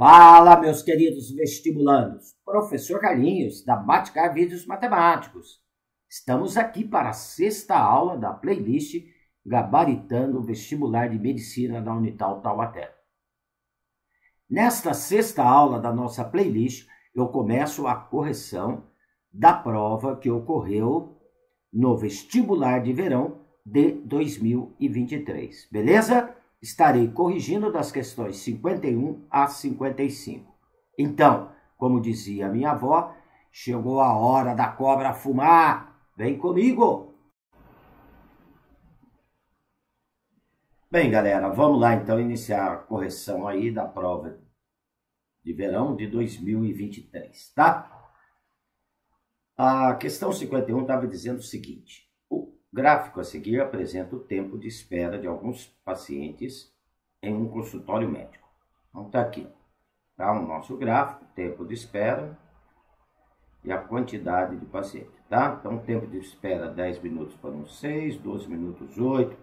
Fala, meus queridos vestibulandos. Professor Carlinhos, da Baticar Vídeos Matemáticos. Estamos aqui para a sexta aula da playlist Gabaritando o Vestibular de Medicina da Unital Taubaté. Nesta sexta aula da nossa playlist, eu começo a correção da prova que ocorreu no vestibular de verão de 2023. Beleza? Estarei corrigindo das questões 51 a 55. Então, como dizia minha avó, chegou a hora da cobra fumar. Vem comigo! Bem, galera, vamos lá então iniciar a correção aí da prova de verão de 2023, tá? A questão 51 estava dizendo o seguinte: o gráfico a seguir apresenta o tempo de espera de alguns pacientes em um consultório médico. Então está aqui, tá? O nosso gráfico, tempo de espera e a quantidade de pacientes, tá? Então tempo de espera 10 minutos foram 6, 12 minutos 8,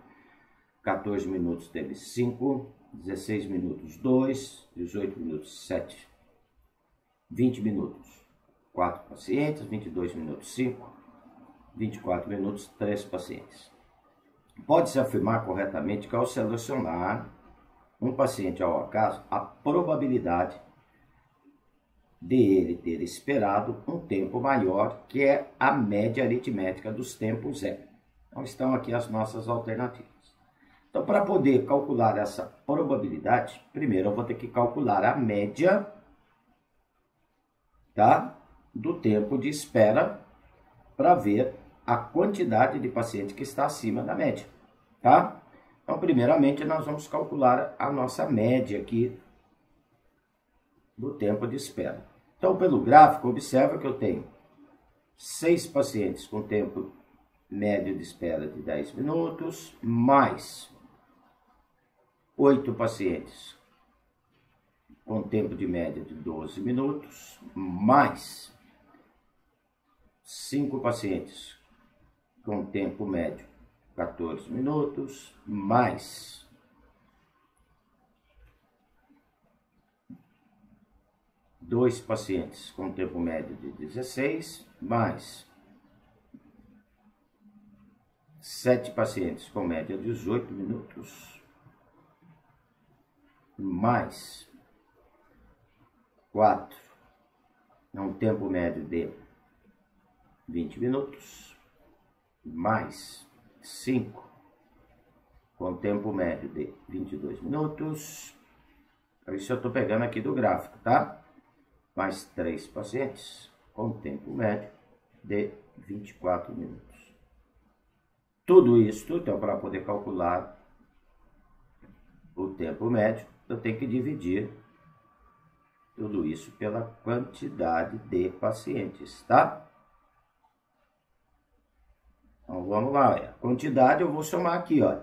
14 minutos teve 5, 16 minutos 2, 18 minutos 7, 20 minutos 4 pacientes, 22 minutos 5, 24 minutos 3 pacientes. Pode-se afirmar corretamente que ao selecionar um paciente ao acaso, a probabilidade de ele ter esperado um tempo maior, que é a média aritmética dos tempos, é. Então estão aqui as nossas alternativas. Então, para poder calcular essa probabilidade, primeiro eu vou ter que calcular a média, tá, do tempo de espera para ver a quantidade de paciente que está acima da média, tá? Então, primeiramente, nós vamos calcular a nossa média aqui do tempo de espera. Então, pelo gráfico, observa que eu tenho 6 pacientes com tempo médio de espera de 10 minutos, mais 8 pacientes com tempo de média de 12 minutos, mais 5 pacientes com tempo médio 14 minutos, mais 2 pacientes com tempo médio de 16, mais 7 pacientes com média de 18 minutos, mais 4, um tempo médio de 20 minutos, mais 5, com tempo médio de 22 minutos. Isso eu estou pegando aqui do gráfico, tá? Mais 3 pacientes com tempo médio de 24 minutos. Tudo isso, então, para poder calcular o tempo médio, eu tenho que dividir tudo isso pela quantidade de pacientes, tá? Então, vamos lá, a quantidade eu vou somar aqui, ó.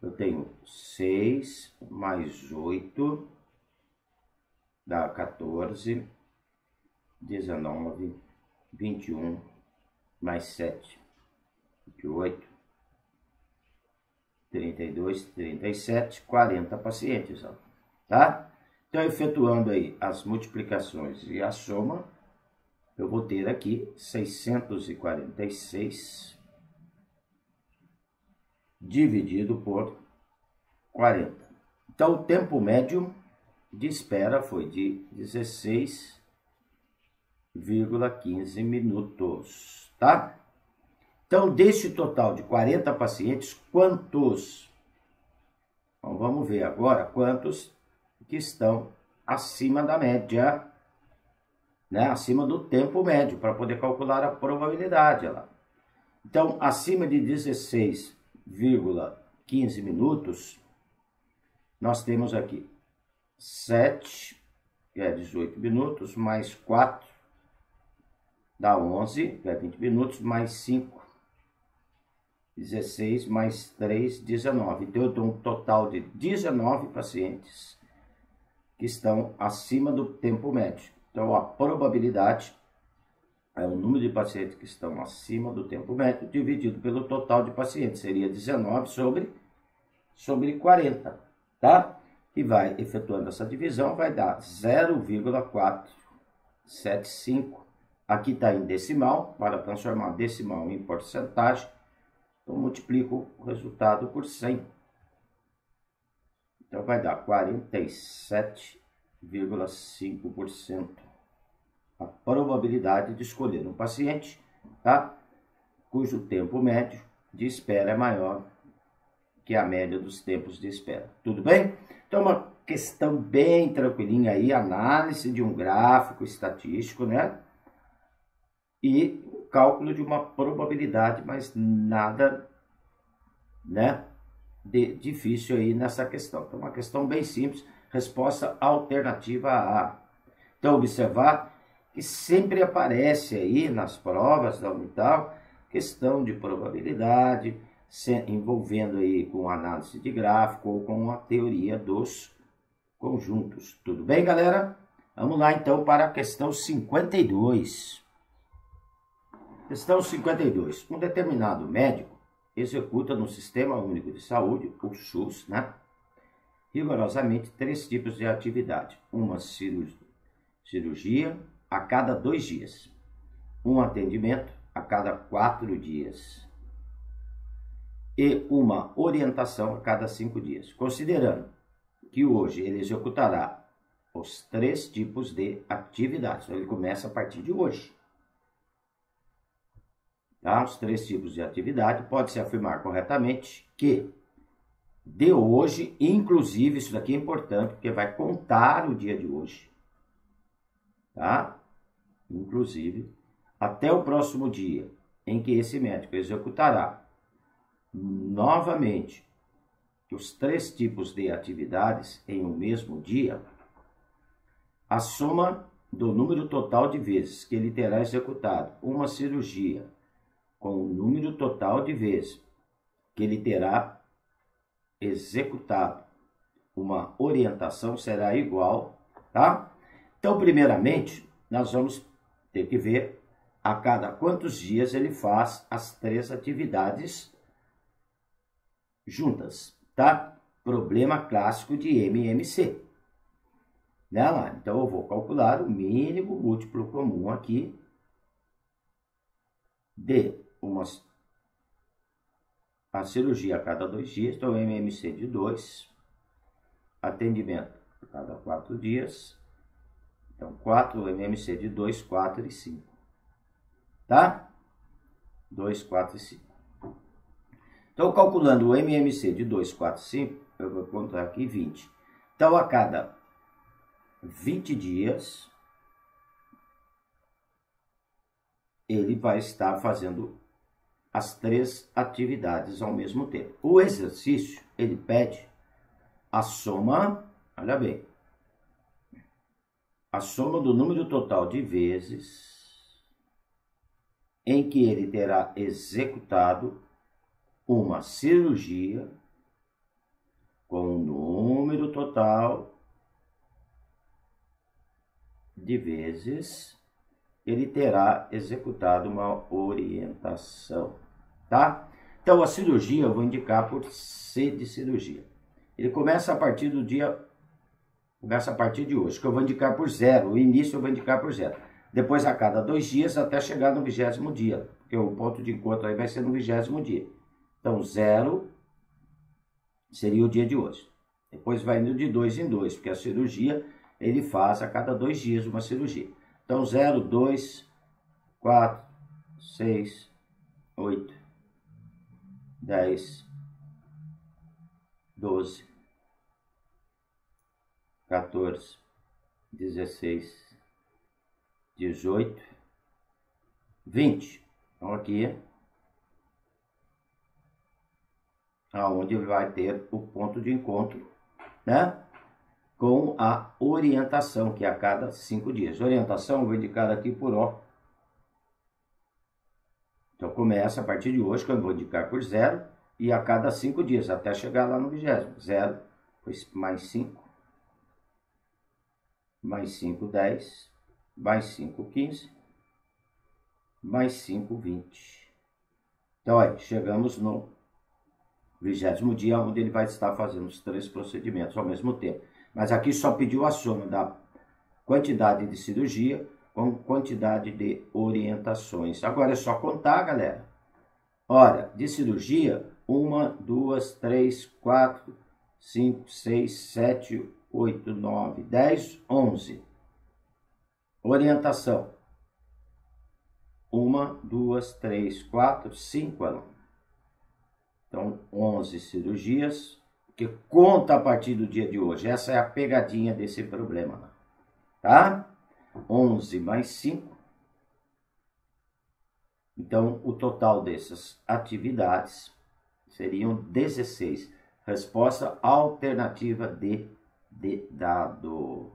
Eu tenho 6 mais 8, dá 14, 19, 21, mais 7, 28, 32, 37, 40 pacientes, ó, tá? Então, efetuando aí as multiplicações e a soma, eu vou ter aqui 646 dividido por 40. Então, o tempo médio de espera foi de 16,15 minutos, tá? Então, deste total de 40 pacientes, quantos? Então, vamos ver agora quantos que estão acima da média, né? Acima do tempo médio, para poder calcular a probabilidade. Lá. Então, acima de 16,15 minutos, nós temos aqui 7, que é 18 minutos, mais 4, dá 11, que é 20 minutos, mais 5, 16, mais 3, 19. Então, eu tenho um total de 19 pacientes que estão acima do tempo médio. Então, a probabilidade é o número de pacientes que estão acima do tempo médio dividido pelo total de pacientes. Seria 19 sobre 40, tá? e vai efetuando essa divisão, vai dar 0,475. Aqui está em decimal, para transformar decimal em porcentagem, então multiplico o resultado por 100. Então vai dar 47,5% a probabilidade de escolher um paciente, tá? Cujo tempo médio de espera é maior que a média dos tempos de espera. Tudo bem? Então, uma questão bem tranquilinha aí, análise de um gráfico estatístico, né? E o cálculo de uma probabilidade, mas nada, né, de difícil aí nessa questão. Então, uma questão bem simples, resposta alternativa A. Então, observar que sempre aparece aí nas provas da Unital questão de probabilidade, envolvendo aí com análise de gráfico ou com a teoria dos conjuntos. Tudo bem, galera? Vamos lá, então, para a questão 52. Questão 52. Um determinado médico executa no Sistema Único de Saúde, o SUS, né, rigorosamente 3 tipos de atividade. Uma cirurgia a cada 2 dias. Um atendimento a cada 4 dias. E uma orientação a cada 5 dias. Considerando que hoje ele executará os 3 tipos de atividades. Então, ele começa a partir de hoje. Tá? Os 3 tipos de atividade, pode-se afirmar corretamente que de hoje, inclusive, isso daqui é importante, porque vai contar o dia de hoje, tá? Inclusive, até o próximo dia em que esse médico executará novamente os 3 tipos de atividades em um mesmo dia, a soma do número total de vezes que ele terá executado uma cirurgia com o número total de vezes que ele terá executado uma orientação será igual, tá? Então, primeiramente, nós vamos ter que ver a cada quantos dias ele faz as 3 atividades juntas, tá? Problema clássico de MMC. Né, lá? Então, eu vou calcular o mínimo múltiplo comum aqui de a cirurgia a cada 2 dias, então MMC de 2, atendimento a cada 4 dias, então 4, MMC de 2, 4 e 5, tá? 2, 4 e 5. Então, calculando o MMC de 2, 4 e 5, eu vou contar aqui 20. Então, a cada 20 dias, ele vai estar fazendo as 3 atividades ao mesmo tempo. O exercício, ele pede a soma, olha bem, a soma do número total de vezes em que ele terá executado uma cirurgia com o número total de vezes ele terá executado uma orientação, tá? Então, a cirurgia eu vou indicar por C de cirurgia. Ele começa a partir do dia, começa a partir de hoje, que eu vou indicar por 0. O início eu vou indicar por 0. Depois, a cada 2 dias, até chegar no 20º dia, porque o ponto de encontro aí vai ser no 20º dia. Então, 0 seria o dia de hoje. Depois vai indo de 2 em 2, porque a cirurgia ele faz a cada 2 dias uma cirurgia. Então, 0, 2, 4, 6, 8, 10, 12, 14, 16, 18, 20. Então, aqui aonde ele vai ter o ponto de encontro, né? Com a orientação, que é a cada 5 dias. Orientação eu vou indicar aqui por O. Então, começa a partir de hoje, que eu vou indicar por 0, e a cada 5 dias, até chegar lá no 20º. 0, mais 5, mais 5, 10, mais 5, 15, mais 5, 20. Então, aí, chegamos no 20º dia, onde ele vai estar fazendo os 3 procedimentos ao mesmo tempo. Mas aqui só pediu a soma da quantidade de cirurgia com quantidade de orientações. Agora é só contar, galera. Hora de cirurgia, 1, 2, 3, 4, 5, 6, 7, 8, 9, 10, 11. Orientação. 1, 2, 3, 4, 5 alunos. Então, 11 cirurgias, que conta a partir do dia de hoje. Essa é a pegadinha desse problema, tá? 11 mais 5. Então, o total dessas atividades seriam 16. Resposta alternativa D de dado.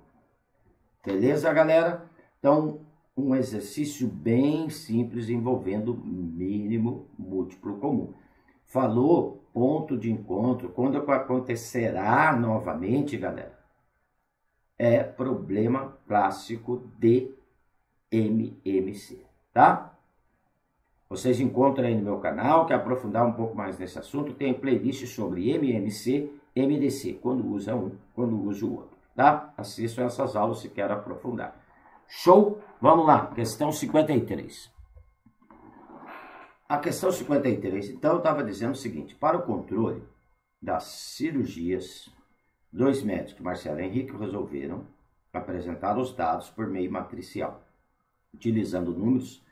Beleza, galera? Então, um exercício bem simples envolvendo mínimo múltiplo comum. Falou ponto de encontro, quando acontecerá novamente, galera, é problema clássico de MMC, tá? Vocês encontram aí no meu canal, quer aprofundar um pouco mais nesse assunto, tem playlist sobre MMC, MDC, quando usa um, quando usa o outro, tá? Assistam essas aulas se quer aprofundar. Show? Vamos lá, questão 53. A questão 53, então, eu estava dizendo o seguinte: para o controle das cirurgias, 2 médicos, Marcelo e Henrique, resolveram apresentar os dados por meio matricial, utilizando números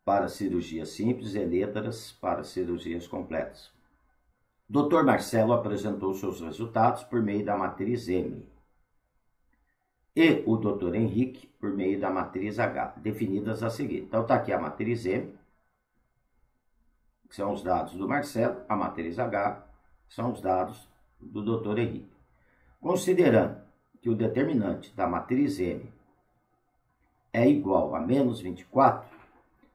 para cirurgias simples e letras para cirurgias completas. Dr. Marcelo apresentou seus resultados por meio da matriz M e o Dr. Henrique por meio da matriz H, definidas a seguir. Então, está aqui a matriz M, que são os dados do Marcelo, a matriz H, que são os dados do Dr. Henrique. Considerando que o determinante da matriz M é igual a menos 24,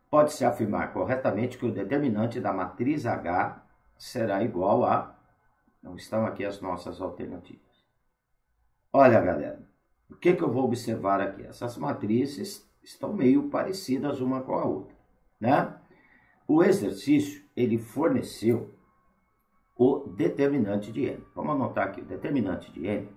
pode-se afirmar corretamente que o determinante da matriz H será igual a... Então, estão aqui as nossas alternativas. Olha, galera, o que eu vou observar aqui? Essas matrizes estão meio parecidas uma com a outra, né? O exercício, ele forneceu o determinante de M. Vamos anotar aqui, o determinante de M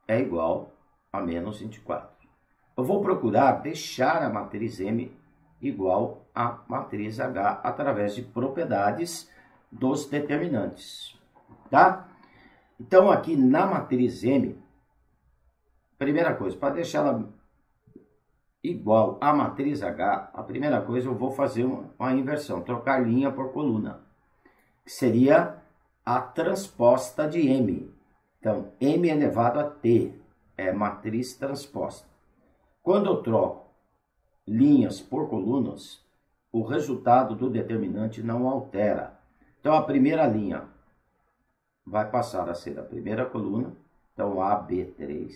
é igual a menos 24. Eu vou procurar deixar a matriz M igual à matriz H através de propriedades dos determinantes, tá? Então, aqui na matriz M, primeira coisa, para deixar ela igual à matriz H, a primeira coisa eu vou fazer uma inversão, trocar linha por coluna, que seria a transposta de M. Então, M elevado a T é matriz transposta. Quando eu troco linhas por colunas, o resultado do determinante não altera. Então, a primeira linha vai passar a ser a primeira coluna, então AB3.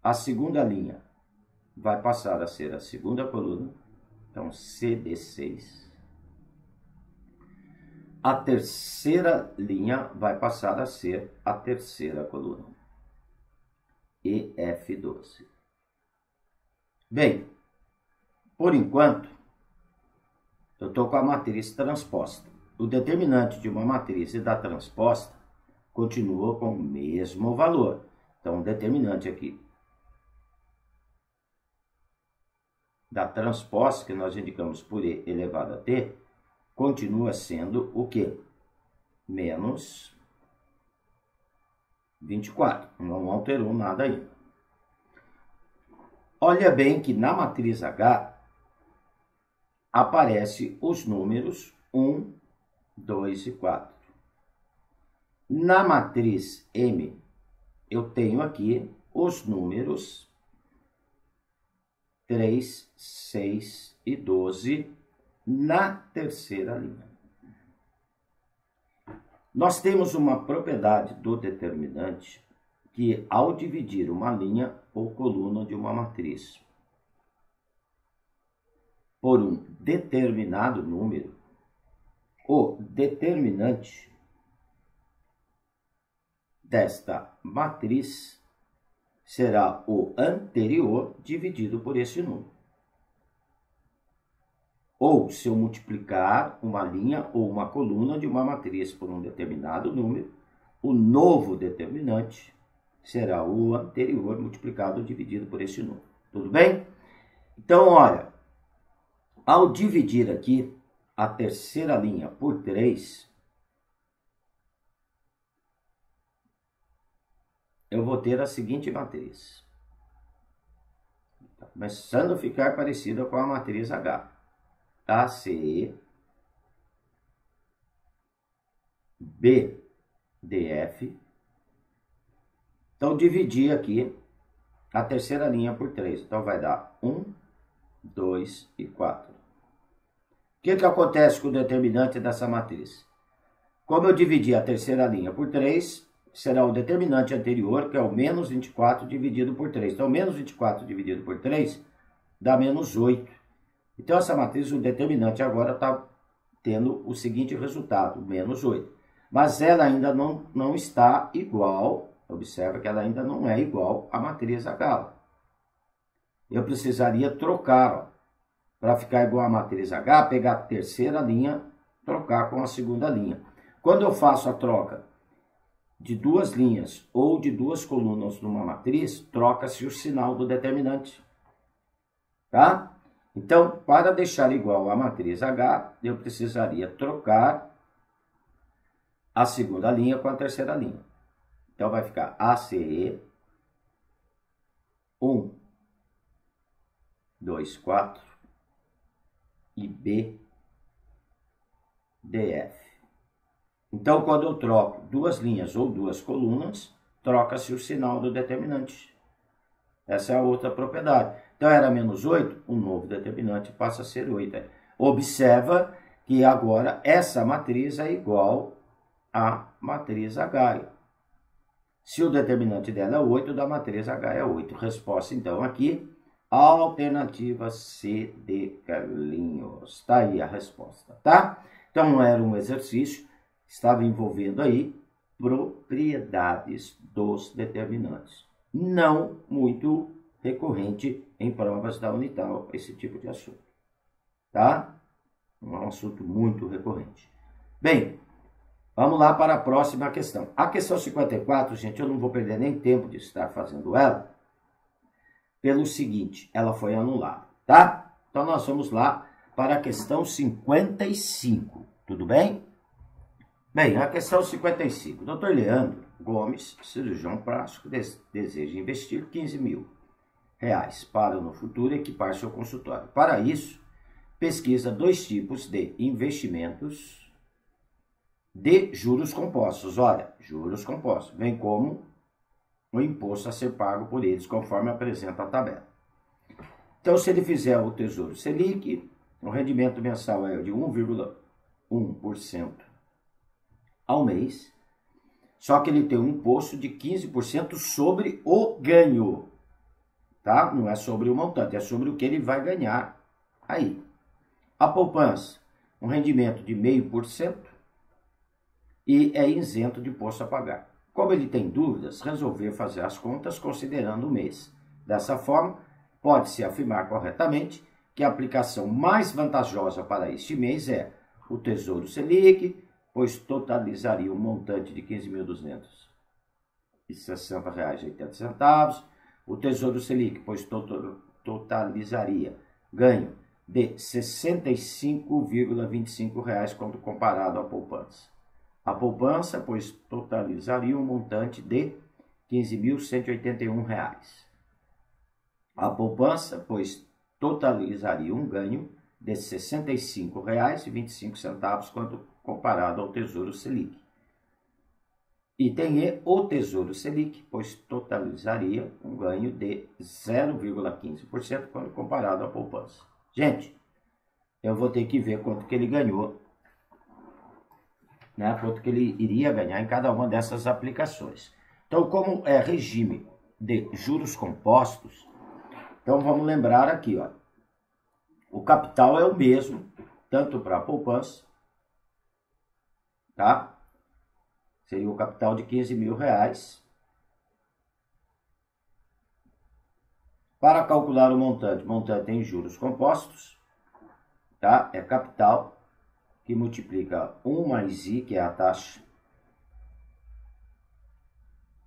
A segunda linha vai passar a ser a segunda coluna, então CD6. A terceira linha vai passar a ser a terceira coluna, EF12. Bem, por enquanto, eu estou com a matriz transposta. O determinante de uma matriz e da transposta continua com o mesmo valor. Então, o determinante aqui da transposta, que nós indicamos por E elevado a T, continua sendo o quê? Menos 24. Não alterou nada ainda. Olha bem que na matriz H aparecem os números 1, 2 e 4. Na matriz M, eu tenho aqui os números 3, 6 e 12 na terceira linha. Nós temos uma propriedade do determinante que, ao dividir uma linha ou coluna de uma matriz por um determinado número, o determinante desta matriz será o anterior dividido por esse número. ou se eu multiplicar uma linha ou uma coluna de uma matriz por um determinado número, o novo determinante será o anterior multiplicado ou dividido por esse número. Tudo bem? Então, olha, ao dividir aqui a terceira linha por 3, eu vou ter a seguinte matriz. Tá começando a ficar parecida com a matriz H. ACE, BDF. Então, dividir aqui a terceira linha por 3. Então, vai dar 1, 2 e 4. O que acontece com o determinante dessa matriz? Como eu dividi a terceira linha por 3, será o determinante anterior, que é o menos 24 dividido por 3. Então, menos 24 dividido por 3 dá menos 8. Então, essa matriz, o determinante agora está tendo o seguinte resultado, menos 8. Mas ela ainda não está igual, observa que ela ainda não é igual à matriz H. Eu precisaria trocar, para ficar igual à matriz H, pegar a terceira linha, trocar com a segunda linha. Quando eu faço a troca de duas linhas ou de duas colunas numa matriz, troca-se o sinal do determinante. Tá? Então, para deixar igual à matriz H, eu precisaria trocar a segunda linha com a terceira linha. Então, vai ficar ACE 1, 2, 4 e BDF. Então, quando eu troco duas linhas ou duas colunas, troca-se o sinal do determinante. Essa é a outra propriedade. Então, era menos 8, o novo determinante passa a ser 8. Observa que agora essa matriz é igual à matriz H. Se o determinante dela é 8, da matriz H é 8. Resposta, então, aqui, alternativa C de Carlinhos. Está aí a resposta, tá? Então, era um exercício que estava envolvendo aí propriedades dos determinantes. Não muito recorrente em provas da Unital, esse tipo de assunto, tá? Não é um assunto muito recorrente. Bem, vamos lá para a próxima questão. A questão 54, gente, eu não vou perder nem tempo de estar fazendo ela, pelo seguinte, ela foi anulada, tá? Então, nós vamos lá para a questão 55, tudo bem? Bem, a questão 55. Dr. Leandro Gomes, cirurgião plástico, deseja investir R$15.000 para no futuro equipar seu consultório. Para isso, pesquisa dois tipos de investimentos de juros compostos. Olha, juros compostos, bem como o imposto a ser pago por eles, conforme apresenta a tabela. Então, se ele fizer o Tesouro Selic, o rendimento mensal é de 1,1% ao mês, só que ele tem um imposto de 15% sobre o ganho, tá? Não é sobre o montante, é sobre o que ele vai ganhar aí. A poupança, um rendimento de 0,5% e é isento de imposto a pagar. Como ele tem dúvidas, resolveu fazer as contas considerando o mês. Dessa forma, pode-se afirmar corretamente que a aplicação mais vantajosa para este mês é o Tesouro Selic, pois totalizaria um montante de R$ 15.260,80. O Tesouro Selic, pois totalizaria ganho de R$ 65,25 quando comparado à poupança. A poupança, pois totalizaria um montante de R$ 15.181. A poupança, pois totalizaria um ganho de R$ 65,25 quando comparado ao Tesouro Selic. Item E, o Tesouro Selic, pois totalizaria um ganho de 0,15% quando comparado à poupança. Gente, eu vou ter que ver quanto que ele ganhou, né? Quanto que ele iria ganhar em cada uma dessas aplicações. Então, como é regime de juros compostos, então vamos lembrar aqui, ó, o capital é o mesmo, tanto para a poupança, tá? Seria o capital de R$15.000. Para calcular o montante em juros compostos, tá? É capital que multiplica 1 mais I, que é a taxa,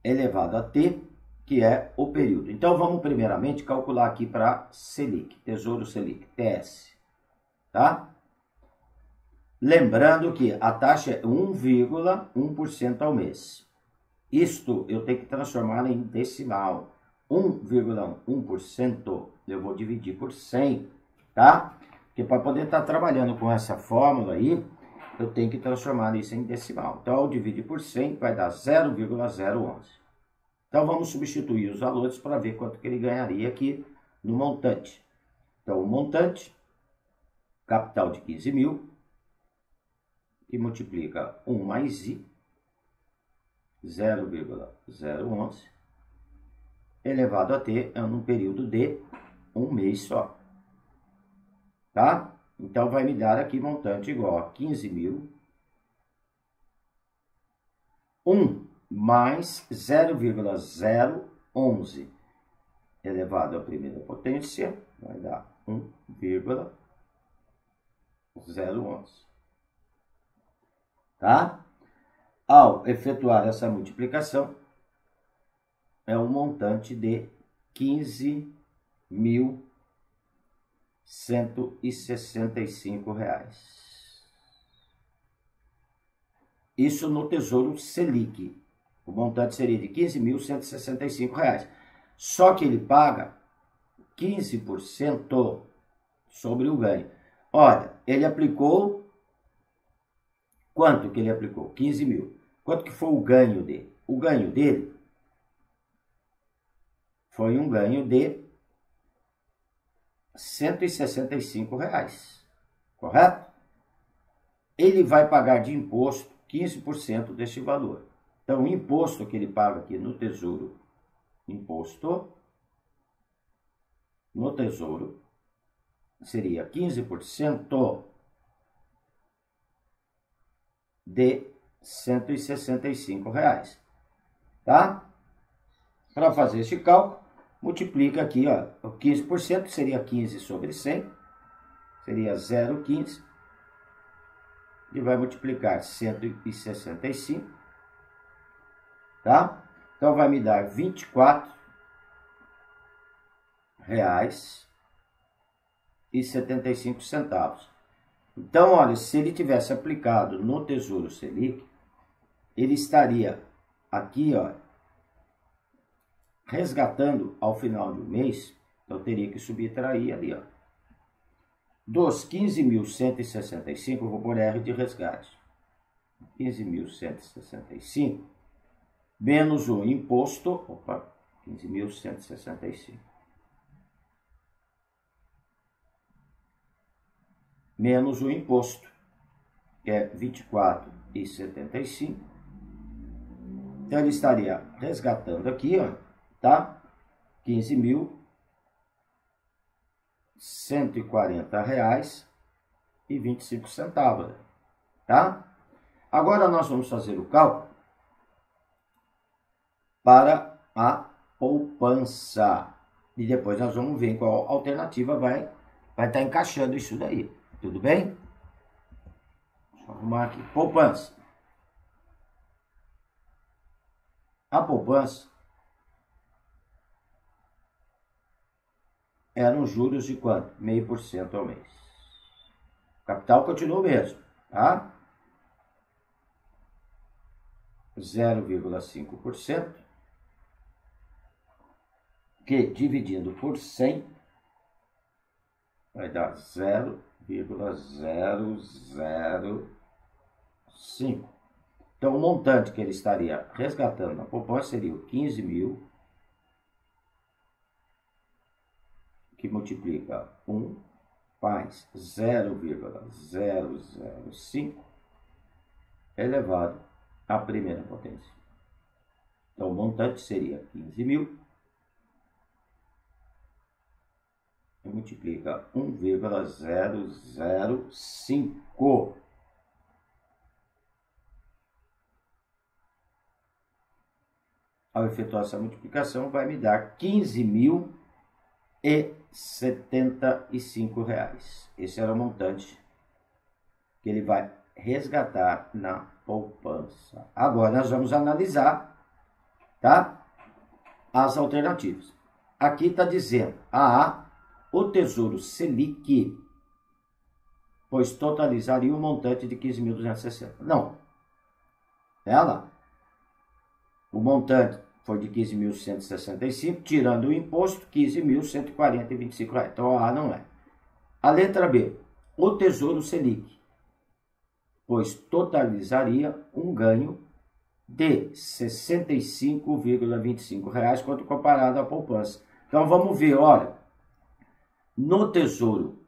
elevado a T, que é o período. Então, vamos primeiramente calcular aqui para Selic, Tesouro Selic, TS, tá? Lembrando que a taxa é 1,1% ao mês. Isto eu tenho que transformar em decimal. 1,1% eu vou dividir por 100, tá? Porque para poder estar trabalhando com essa fórmula aí, eu tenho que transformar isso em decimal. Então, ao dividir por 100, vai dar 0,011. Então, vamos substituir os valores para ver quanto que ele ganharia aqui no montante. Então, o montante, capital de 15 mil, que multiplica 1 mais I, 0,011, elevado a T, é num período de um mês só. Tá? Então, vai me dar aqui montante igual a 15 mil, 1 mais 0,011 elevado à primeira potência, vai dar 1,011. Tá? Ao efetuar essa multiplicação, é um montante de 15.165 reais. Isso no Tesouro Selic. O montante seria de 15.165 reais. Só que ele paga 15% sobre o ganho. Olha, ele aplicou... Quanto que ele aplicou? 15 mil. Quanto que foi o ganho dele? O ganho dele foi um ganho de 165 reais. Correto? Ele vai pagar de imposto 15% deste valor. Então, o imposto que ele paga aqui no Tesouro, seria 15% de 165 reais. Tá? Para fazer este cálculo, multiplica aqui, ó, o 15% seria 15 sobre 100, seria 0,15, e vai multiplicar 165, tá? Então, vai me dar R$24,75. Então, olha, se ele tivesse aplicado no Tesouro Selic, ele estaria aqui, ó, resgatando ao final do mês, então teria que subtrair ali, ó. Dos 15.165, eu vou pôr R de resgate. 15.165 menos o imposto, 15.165. Menos o imposto, que é 24,75. Então, ele estaria resgatando aqui, ó, tá? 15.140 reais e 25 centavos, tá? Agora, nós vamos fazer o cálculo para a poupança. E depois nós vamos ver qual alternativa vai estar encaixando isso daí. Tudo bem? Deixa eu arrumar aqui. Poupança. A poupança eram juros de quanto? 0,5% ao mês. O capital continua o mesmo, tá? 0,5%, que dividindo por 100 vai dar 0,005. Então, o montante que ele estaria resgatando na poupança seria o 15 mil, que multiplica 1 mais 0,005 elevado à primeira potência. Então, o montante seria 15 mil, e multiplica 1,005. Ao efetuar essa multiplicação, vai me dar 15.000 R$1.275. Esse era o montante que ele vai resgatar na poupança. Agora nós vamos analisar, tá? As alternativas. Aqui está dizendo A, o Tesouro Selic, pois totalizaria um montante de 15.260. Não. Ela, o montante foi de 15.165, tirando o imposto, 15.140,25 reais. Então a A não é. A letra B, o Tesouro Selic, pois totalizaria um ganho de R$ 65,25 reais quando comparado à poupança. Então vamos ver, olha, no Tesouro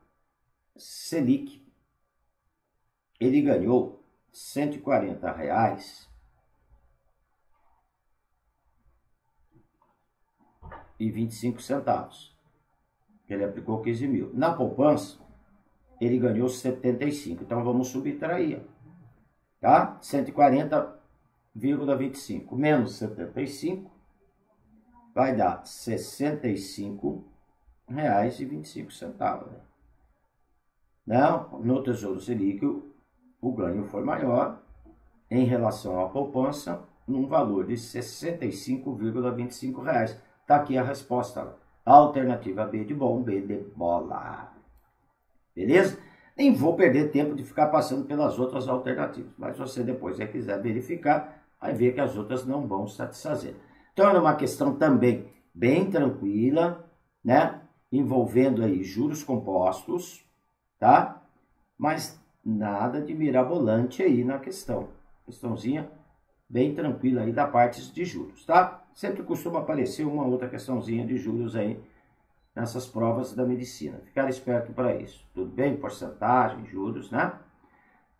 Selic, ele ganhou R$ 140 reais e 25 centavos. Ele aplicou 15 mil. Na poupança, ele ganhou 75. Então vamos subtrair, tá? 140,25 menos 75 vai dar R$ 65,25. Não, no Tesouro Selic o ganho foi maior em relação à poupança, num valor de R$ 65,25 reais. Está aqui a resposta. Alternativa B de bom, B de bola. Beleza? Nem vou perder tempo de ficar passando pelas outras alternativas. Mas se você depois quiser verificar, vai ver que as outras não vão satisfazer. Então era uma questão também bem tranquila, né? Envolvendo aí juros compostos, tá? Mas nada de mirabolante aí na questão. Questãozinha bem tranquila aí da parte de juros, tá? Sempre costuma aparecer uma outra questãozinha de juros aí nessas provas da medicina. Ficar esperto para isso. Tudo bem? Porcentagem, juros, né?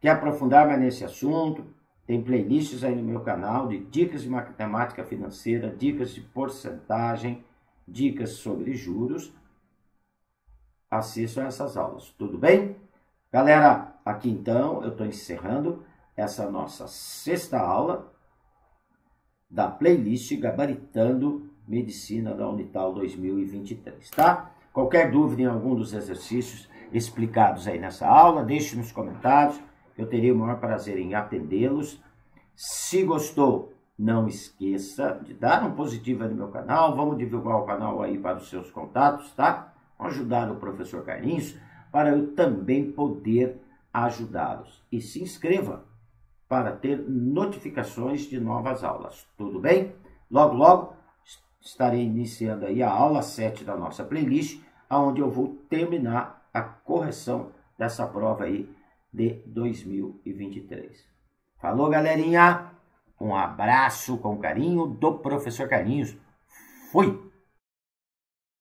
Quer aprofundar mais nesse assunto? Tem playlists aí no meu canal de dicas de matemática financeira, dicas de porcentagem, dicas sobre juros. Assistam essas aulas, tudo bem? Galera, aqui então eu estou encerrando essa nossa sexta aula da playlist Gabaritando Medicina da Unital 2023, tá? Qualquer dúvida em algum dos exercícios explicados aí nessa aula, deixe nos comentários, eu terei o maior prazer em atendê-los. Se gostou, não esqueça de dar um positivo aí no meu canal, vamos divulgar o canal aí para os seus contatos, tá? Ajudar o professor Carlinhos para eu também poder ajudá-los. E se inscreva para ter notificações de novas aulas, tudo bem? Logo, logo estarei iniciando aí a aula 7 da nossa playlist, onde eu vou terminar a correção dessa prova aí de 2023. Falou, galerinha? Um abraço com carinho do professor Carlinhos. Fui!